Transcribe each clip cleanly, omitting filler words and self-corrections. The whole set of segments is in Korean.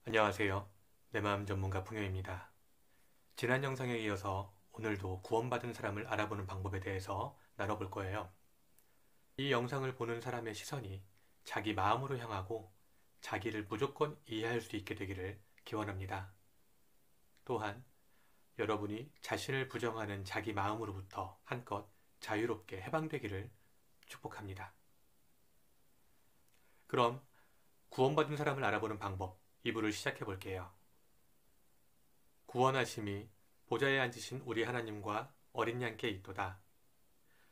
안녕하세요. 내 마음 전문가 풍요입니다. 지난 영상에 이어서 오늘도 구원받은 사람을 알아보는 방법에 대해서 나눠볼 거예요. 이 영상을 보는 사람의 시선이 자기 마음으로 향하고 자기를 무조건 이해할 수 있게 되기를 기원합니다. 또한 여러분이 자신을 부정하는 자기 마음으로부터 한껏 자유롭게 해방되기를 축복합니다. 그럼 구원받은 사람을 알아보는 방법 2부를 시작해 볼게요. 구원하심이 보좌에 앉으신 우리 하나님과 어린 양께 있도다.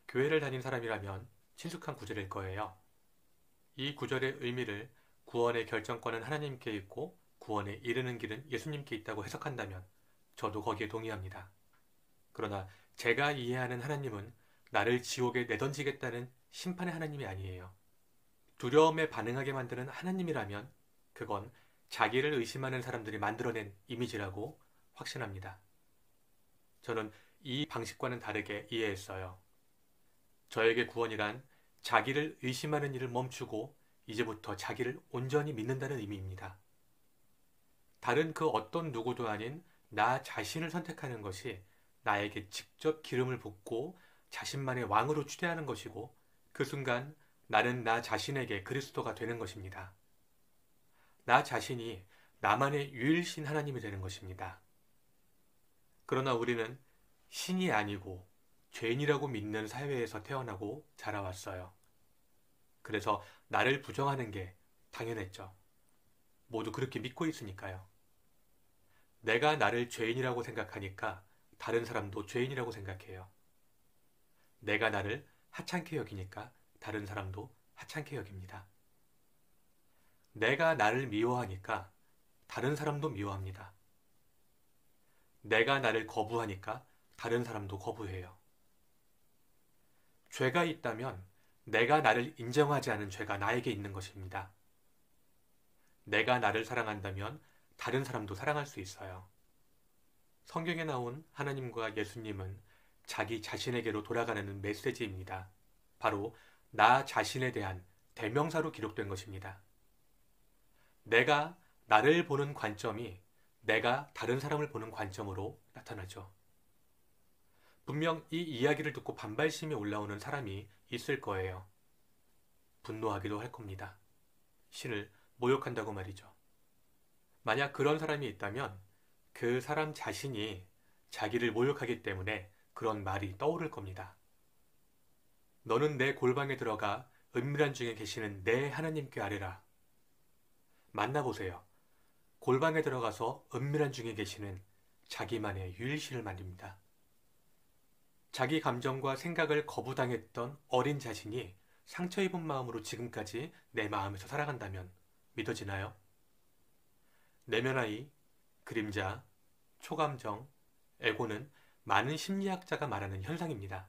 교회를 다닌 사람이라면 친숙한 구절일 거예요. 이 구절의 의미를 구원의 결정권은 하나님께 있고 구원에 이르는 길은 예수님께 있다고 해석한다면 저도 거기에 동의합니다. 그러나 제가 이해하는 하나님은 나를 지옥에 내던지겠다는 심판의 하나님이 아니에요. 두려움에 반응하게 만드는 하나님이라면 그건 자기를 의심하는 사람들이 만들어낸 이미지라고 확신합니다. 저는 이 방식과는 다르게 이해했어요. 저에게 구원이란 자기를 의심하는 일을 멈추고 이제부터 자기를 온전히 믿는다는 의미입니다. 다른 그 어떤 누구도 아닌 나 자신을 선택하는 것이 나에게 직접 기름을 붓고 자신만의 왕으로 추대하는 것이고 그 순간 나는 나 자신에게 그리스도가 되는 것입니다. 나 자신이 나만의 유일신 하나님이 되는 것입니다. 그러나 우리는 신이 아니고 죄인이라고 믿는 사회에서 태어나고 자라왔어요. 그래서 나를 부정하는 게 당연했죠. 모두 그렇게 믿고 있으니까요. 내가 나를 죄인이라고 생각하니까 다른 사람도 죄인이라고 생각해요. 내가 나를 하찮게 여기니까 다른 사람도 하찮게 여깁니다. 내가 나를 미워하니까 다른 사람도 미워합니다. 내가 나를 거부하니까 다른 사람도 거부해요. 죄가 있다면 내가 나를 인정하지 않은 죄가 나에게 있는 것입니다. 내가 나를 사랑한다면 다른 사람도 사랑할 수 있어요. 성경에 나온 하나님과 예수님은 자기 자신에게로 돌아가는 메시지입니다. 바로 나 자신에 대한 대명사로 기록된 것입니다. 내가 나를 보는 관점이 내가 다른 사람을 보는 관점으로 나타나죠. 분명 이 이야기를 듣고 반발심이 올라오는 사람이 있을 거예요. 분노하기도 할 겁니다. 신을 모욕한다고 말이죠. 만약 그런 사람이 있다면 그 사람 자신이 자기를 모욕하기 때문에 그런 말이 떠오를 겁니다. 너는 내 골방에 들어가 은밀한 중에 계시는 내 하나님께 아뢰라. 만나보세요. 골방에 들어가서 은밀한 중에 계시는 자기만의 유일신을 만납니다. 자기 감정과 생각을 거부당했던 어린 자신이 상처 입은 마음으로 지금까지 내 마음에서 살아간다면 믿어지나요? 내면아이, 그림자, 초감정, 에고는 많은 심리학자가 말하는 현상입니다.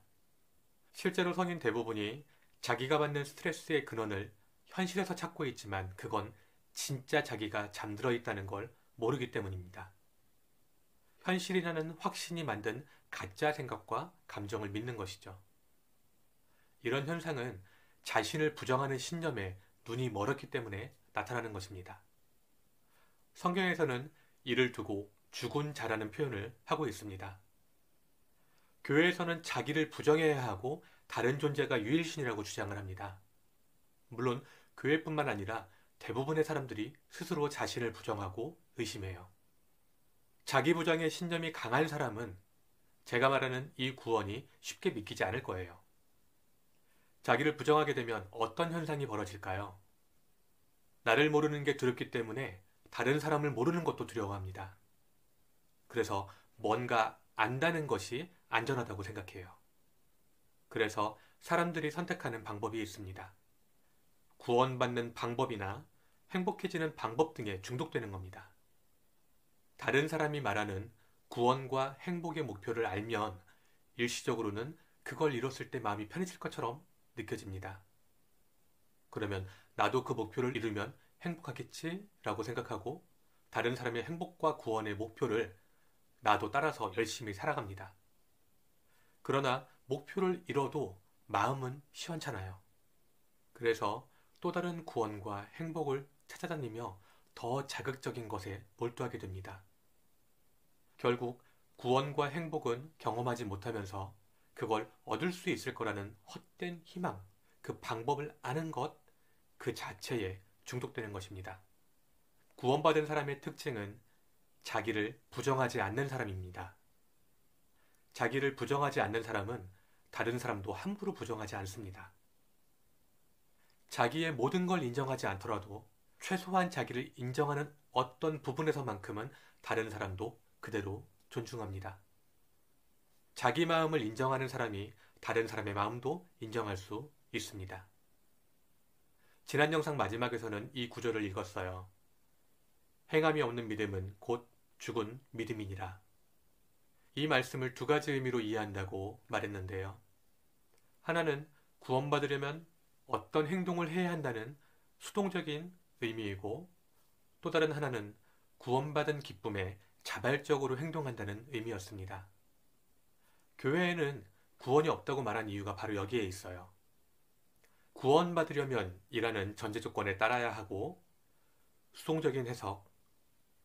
실제로 성인 대부분이 자기가 받는 스트레스의 근원을 현실에서 찾고 있지만 그건 진짜 자기가 잠들어 있다는 걸 모르기 때문입니다. 현실이라는 확신이 만든 가짜 생각과 감정을 믿는 것이죠. 이런 현상은 자신을 부정하는 신념에 눈이 멀었기 때문에 나타나는 것입니다. 성경에서는 이를 두고 죽은 자라는 표현을 하고 있습니다. 교회에서는 자기를 부정해야 하고 다른 존재가 유일신이라고 주장을 합니다. 물론 교회뿐만 아니라 대부분의 사람들이 스스로 자신을 부정하고 의심해요. 자기 부정의 신념이 강한 사람은 제가 말하는 이 구원이 쉽게 믿기지 않을 거예요. 자기를 부정하게 되면 어떤 현상이 벌어질까요? 나를 모르는 게 두렵기 때문에 다른 사람을 모르는 것도 두려워합니다. 그래서 뭔가 안다는 것이 안전하다고 생각해요. 그래서 사람들이 선택하는 방법이 있습니다. 구원받는 방법이나 행복해지는 방법 등에 중독되는 겁니다. 다른 사람이 말하는 구원과 행복의 목표를 알면 일시적으로는 그걸 이뤘을 때 마음이 편해질 것처럼 느껴집니다. 그러면 나도 그 목표를 이루면 행복하겠지? 라고 생각하고 다른 사람의 행복과 구원의 목표를 나도 따라서 열심히 살아갑니다. 그러나 목표를 이뤄도 마음은 시원찮아요. 그래서 또 다른 구원과 행복을 찾아다니며 더 자극적인 것에 몰두하게 됩니다. 결국 구원과 행복은 경험하지 못하면서 그걸 얻을 수 있을 거라는 헛된 희망, 그 방법을 아는 것, 그 자체에 중독되는 것입니다. 구원받은 사람의 특징은 자기를 부정하지 않는 사람입니다. 자기를 부정하지 않는 사람은 다른 사람도 함부로 부정하지 않습니다. 자기의 모든 걸 인정하지 않더라도 최소한 자기를 인정하는 어떤 부분에서만큼은 다른 사람도 그대로 존중합니다. 자기 마음을 인정하는 사람이 다른 사람의 마음도 인정할 수 있습니다. 지난 영상 마지막에서는 이 구절을 읽었어요. 행함이 없는 믿음은 곧 죽은 믿음이니라. 이 말씀을 두 가지 의미로 이해한다고 말했는데요. 하나는 구원받으려면 어떤 행동을 해야 한다는 수동적인 의미이고, 또 다른 하나는 구원받은 기쁨에 자발적으로 행동한다는 의미였습니다. 교회에는 구원이 없다고 말한 이유가 바로 여기에 있어요. 구원받으려면 이라는 전제 조건에 따라야 하고, 수동적인 해석,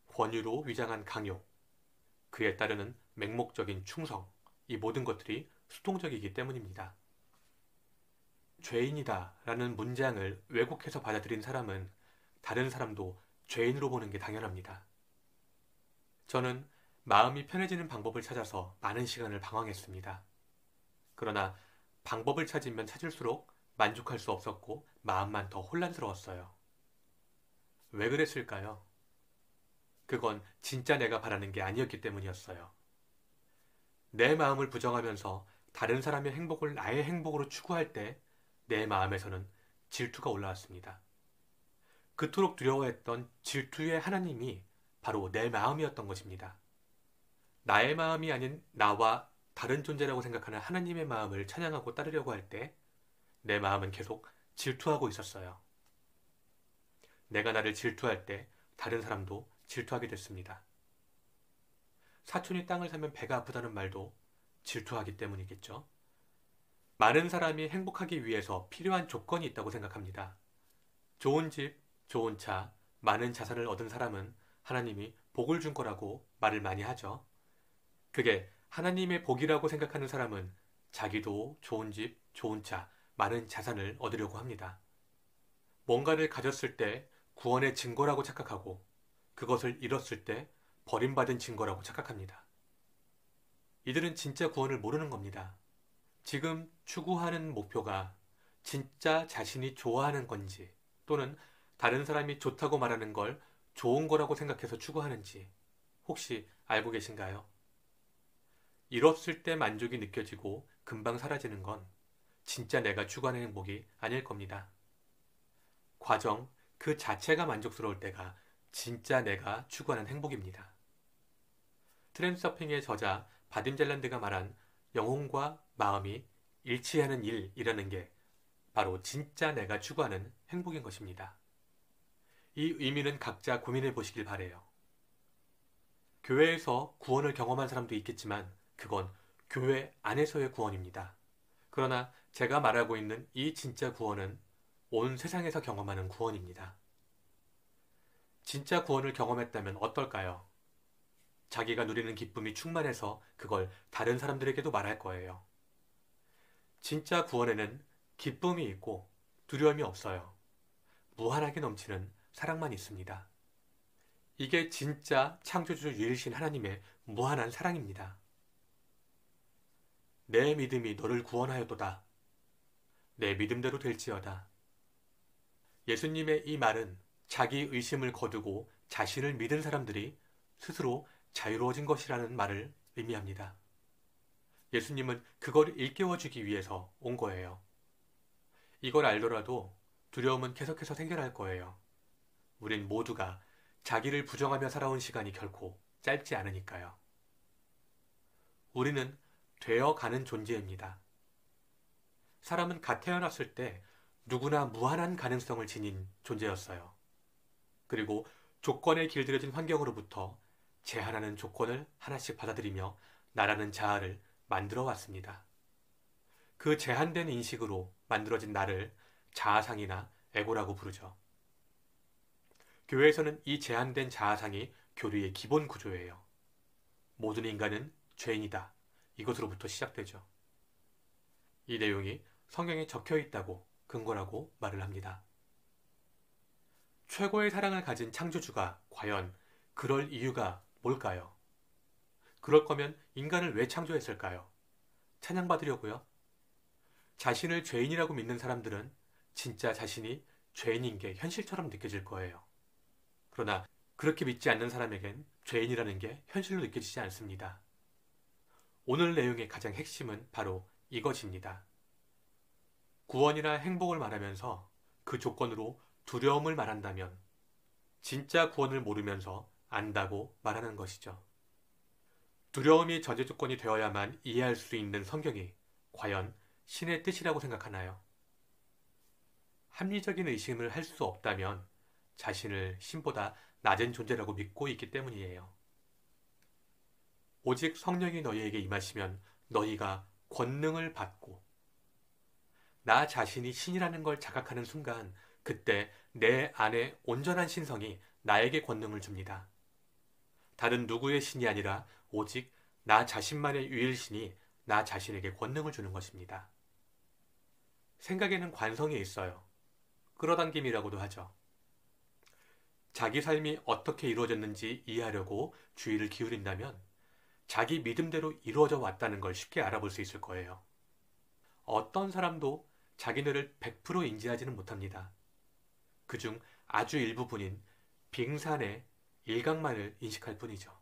권유로 위장한 강요, 그에 따르는 맹목적인 충성, 이 모든 것들이 수동적이기 때문입니다. 죄인이다 라는 문장을 왜곡해서 받아들인 사람은 다른 사람도 죄인으로 보는 게 당연합니다. 저는 마음이 편해지는 방법을 찾아서 많은 시간을 방황했습니다. 그러나 방법을 찾으면 찾을수록 만족할 수 없었고 마음만 더 혼란스러웠어요. 왜 그랬을까요? 그건 진짜 내가 바라는 게 아니었기 때문이었어요. 내 마음을 부정하면서 다른 사람의 행복을 나의 행복으로 추구할 때 내 마음에서는 질투가 올라왔습니다. 그토록 두려워했던 질투의 하나님이 바로 내 마음이었던 것입니다. 나의 마음이 아닌 나와 다른 존재라고 생각하는 하나님의 마음을 찬양하고 따르려고 할 때 내 마음은 계속 질투하고 있었어요. 내가 나를 질투할 때 다른 사람도 질투하게 됐습니다. 사촌이 땅을 사면 배가 아프다는 말도 질투하기 때문이겠죠. 많은 사람이 행복하기 위해서 필요한 조건이 있다고 생각합니다. 좋은 집, 좋은 차, 많은 자산을 얻은 사람은 하나님이 복을 준 거라고 말을 많이 하죠. 그게 하나님의 복이라고 생각하는 사람은 자기도 좋은 집, 좋은 차, 많은 자산을 얻으려고 합니다. 뭔가를 가졌을 때 구원의 증거라고 착각하고 그것을 잃었을 때 버림받은 증거라고 착각합니다. 이들은 진짜 구원을 모르는 겁니다. 지금 추구하는 목표가 진짜 자신이 좋아하는 건지 또는 다른 사람이 좋다고 말하는 걸 좋은 거라고 생각해서 추구하는지 혹시 알고 계신가요? 잃었을 때 만족이 느껴지고 금방 사라지는 건 진짜 내가 추구하는 행복이 아닐 겁니다. 과정 그 자체가 만족스러울 때가 진짜 내가 추구하는 행복입니다. 트랜스서핑의 저자 바딤 젤란드가 말한 영혼과 마음이 일치하는 일이라는 게 바로 진짜 내가 추구하는 행복인 것입니다. 이 의미는 각자 고민해 보시길 바래요. 교회에서 구원을 경험한 사람도 있겠지만 그건 교회 안에서의 구원입니다. 그러나 제가 말하고 있는 이 진짜 구원은 온 세상에서 경험하는 구원입니다. 진짜 구원을 경험했다면 어떨까요? 자기가 누리는 기쁨이 충만해서 그걸 다른 사람들에게도 말할 거예요. 진짜 구원에는 기쁨이 있고 두려움이 없어요. 무한하게 넘치는 사랑만 있습니다. 이게 진짜 창조주 유일신 하나님의 무한한 사랑입니다. 내 믿음이 너를 구원하였도다. 내 믿음대로 될지어다. 예수님의 이 말은 자기 의심을 거두고 자신을 믿은 사람들이 스스로 자유로워진 것이라는 말을 의미합니다. 예수님은 그걸 일깨워주기 위해서 온 거예요. 이걸 알더라도 두려움은 계속해서 생겨날 거예요. 우린 모두가 자기를 부정하며 살아온 시간이 결코 짧지 않으니까요. 우리는 되어가는 존재입니다. 사람은 갓 태어났을 때 누구나 무한한 가능성을 지닌 존재였어요. 그리고 조건에 길들여진 환경으로부터 제한하는 조건을 하나씩 받아들이며 나라는 자아를 만들어 왔습니다. 그 제한된 인식으로 만들어진 나를 자아상이나 에고라고 부르죠. 교회에서는 이 제한된 자아상이 교리의 기본 구조예요. 모든 인간은 죄인이다. 이것으로부터 시작되죠. 이 내용이 성경에 적혀 있다고 근거라고 말을 합니다. 최고의 사랑을 가진 창조주가 과연 그럴 이유가 뭘까요? 그럴 거면 인간을 왜 창조했을까요? 찬양받으려고요? 자신을 죄인이라고 믿는 사람들은 진짜 자신이 죄인인 게 현실처럼 느껴질 거예요. 그러나 그렇게 믿지 않는 사람에겐 죄인이라는 게 현실로 느껴지지 않습니다. 오늘 내용의 가장 핵심은 바로 이것입니다. 구원이나 행복을 말하면서 그 조건으로 두려움을 말한다면 진짜 구원을 모르면서 안다고 말하는 것이죠. 두려움이 전제 조건이 되어야만 이해할 수 있는 성경이 과연 신의 뜻이라고 생각하나요? 합리적인 의심을 할 수 없다면 자신을 신보다 낮은 존재라고 믿고 있기 때문이에요. 오직 성령이 너희에게 임하시면 너희가 권능을 받고 나 자신이 신이라는 걸 자각하는 순간 그때 내 안에 온전한 신성이 나에게 권능을 줍니다. 다른 누구의 신이 아니라 오직 나 자신만의 유일신이 나 자신에게 권능을 주는 것입니다. 생각에는 관성이 있어요. 끌어당김이라고도 하죠. 자기 삶이 어떻게 이루어졌는지 이해하려고 주의를 기울인다면 자기 믿음대로 이루어져 왔다는 걸 쉽게 알아볼 수 있을 거예요. 어떤 사람도 자기네를 100% 인지하지는 못합니다. 그중 아주 일부분인 빙산의 일각만을 인식할 뿐이죠.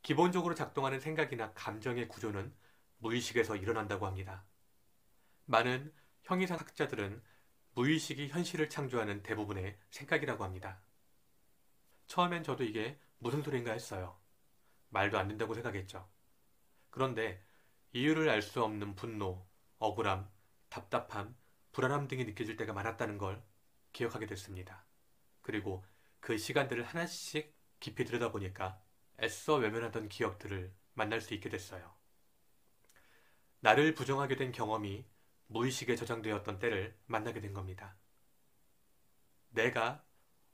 기본적으로 작동하는 생각이나 감정의 구조는 무의식에서 일어난다고 합니다. 많은 형이상학자들은 무의식이 현실을 창조하는 대부분의 생각이라고 합니다. 처음엔 저도 이게 무슨 소린가 했어요. 말도 안 된다고 생각했죠. 그런데 이유를 알 수 없는 분노, 억울함, 답답함, 불안함 등이 느껴질 때가 많았다는 걸 기억하게 됐습니다. 그리고 그 시간들을 하나씩 깊이 들여다보니까 애써 외면하던 기억들을 만날 수 있게 됐어요. 나를 부정하게 된 경험이 무의식에 저장되었던 때를 만나게 된 겁니다. 내가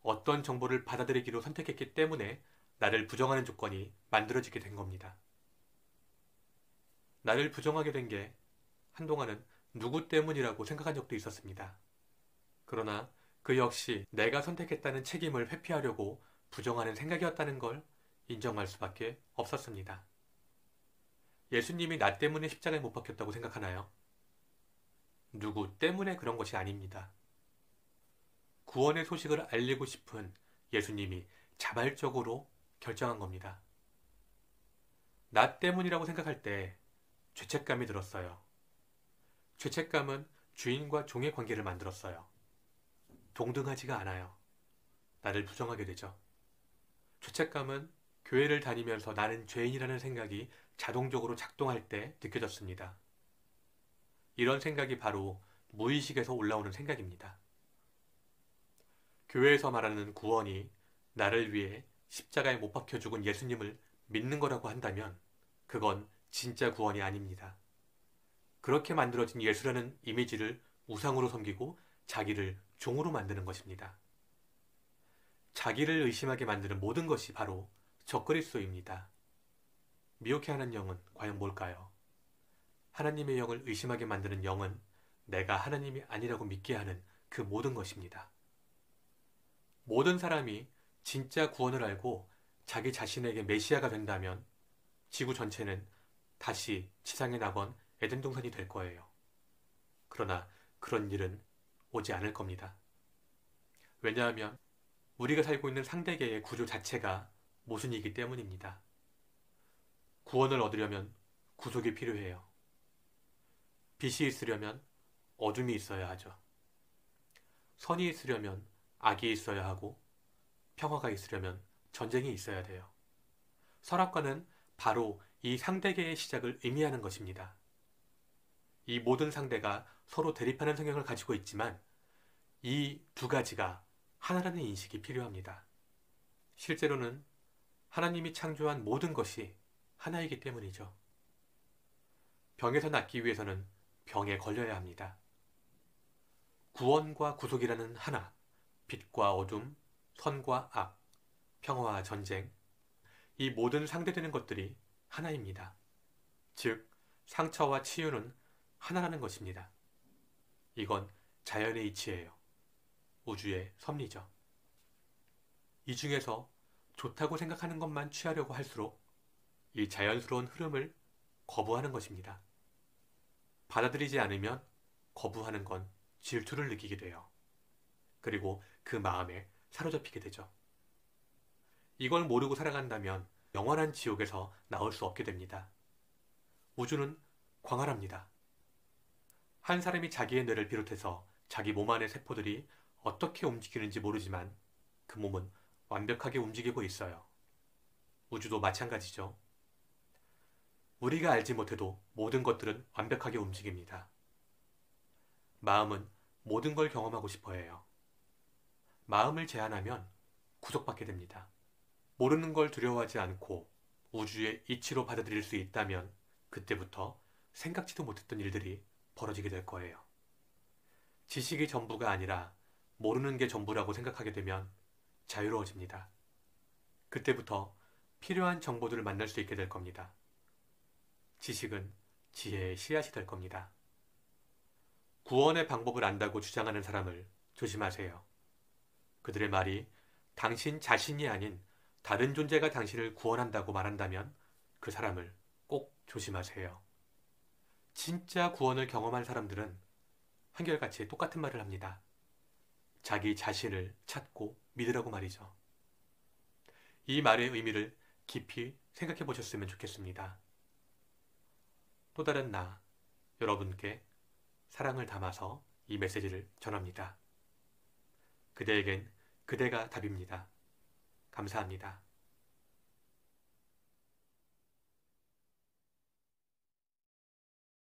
어떤 정보를 받아들이기로 선택했기 때문에 나를 부정하는 조건이 만들어지게 된 겁니다. 나를 부정하게 된 게 한동안은 누구 때문이라고 생각한 적도 있었습니다. 그러나 그 역시 내가 선택했다는 책임을 회피하려고 부정하는 생각이었다는 걸 인정할 수밖에 없었습니다. 예수님이 나 때문에 십자가에 못 박혔다고 생각하나요? 누구 때문에 그런 것이 아닙니다. 구원의 소식을 알리고 싶은 예수님이 자발적으로 결정한 겁니다. 나 때문이라고 생각할 때 죄책감이 들었어요. 죄책감은 주인과 종의 관계를 만들었어요. 동등하지가 않아요. 나를 부정하게 되죠. 죄책감은 교회를 다니면서 나는 죄인이라는 생각이 자동적으로 작동할 때 느껴졌습니다. 이런 생각이 바로 무의식에서 올라오는 생각입니다. 교회에서 말하는 구원이 나를 위해 십자가에 못 박혀 죽은 예수님을 믿는 거라고 한다면 그건 진짜 구원이 아닙니다. 그렇게 만들어진 예수라는 이미지를 우상으로 섬기고 자기를 종으로 만드는 것입니다. 자기를 의심하게 만드는 모든 것이 바로 적그리스도입니다. 미혹해하는 영은 과연 뭘까요? 하나님의 영을 의심하게 만드는 영은 내가 하나님이 아니라고 믿게 하는 그 모든 것입니다. 모든 사람이 진짜 구원을 알고 자기 자신에게 메시아가 된다면 지구 전체는 다시 지상의 낙원 에덴 동산이 될 거예요. 그러나 그런 일은 오지 않을 겁니다. 왜냐하면 우리가 살고 있는 상대계의 구조 자체가 모순이기 때문입니다. 구원을 얻으려면 구속이 필요해요. 빛이 있으려면 어둠이 있어야 하죠. 선이 있으려면 악이 있어야 하고 평화가 있으려면 전쟁이 있어야 돼요. 설악과는 바로 이 상대계의 시작을 의미하는 것입니다. 이 모든 상대가 서로 대립하는 성향을 가지고 있지만 이 두 가지가 하나라는 인식이 필요합니다. 실제로는 하나님이 창조한 모든 것이 하나이기 때문이죠. 병에서 낫기 위해서는 병에 걸려야 합니다. 구원과 구속이라는 하나, 빛과 어둠, 선과 악, 평화와 전쟁, 이 모든 상대되는 것들이 하나입니다. 즉, 상처와 치유는 하나라는 것입니다. 이건 자연의 이치예요. 우주의 섭리죠. 이 중에서 좋다고 생각하는 것만 취하려고 할수록 이 자연스러운 흐름을 거부하는 것입니다. 받아들이지 않으면 거부하는 건 질투를 느끼게 돼요. 그리고 그 마음에 사로잡히게 되죠. 이걸 모르고 살아간다면 영원한 지옥에서 나올 수 없게 됩니다. 우주는 광활합니다. 한 사람이 자기의 뇌를 비롯해서 자기 몸 안의 세포들이 어떻게 움직이는지 모르지만 그 몸은 완벽하게 움직이고 있어요. 우주도 마찬가지죠. 우리가 알지 못해도 모든 것들은 완벽하게 움직입니다. 마음은 모든 걸 경험하고 싶어 해요. 마음을 제한하면 구속받게 됩니다. 모르는 걸 두려워하지 않고 우주의 이치로 받아들일 수 있다면 그때부터 생각지도 못했던 일들이 벌어지게 될 거예요. 지식이 전부가 아니라 모르는 게 전부라고 생각하게 되면 자유로워집니다. 그때부터 필요한 정보들을 만날 수 있게 될 겁니다. 지식은 지혜의 씨앗이 될 겁니다. 구원의 방법을 안다고 주장하는 사람을 조심하세요. 그들의 말이 당신 자신이 아닌 다른 존재가 당신을 구원한다고 말한다면 그 사람을 꼭 조심하세요. 진짜 구원을 경험한 사람들은 한결같이 똑같은 말을 합니다. 자기 자신을 찾고 믿으라고 말이죠. 이 말의 의미를 깊이 생각해 보셨으면 좋겠습니다. 또 다른 나, 여러분께 사랑을 담아서 이 메시지를 전합니다. 그대에겐 그대가 답입니다. 감사합니다.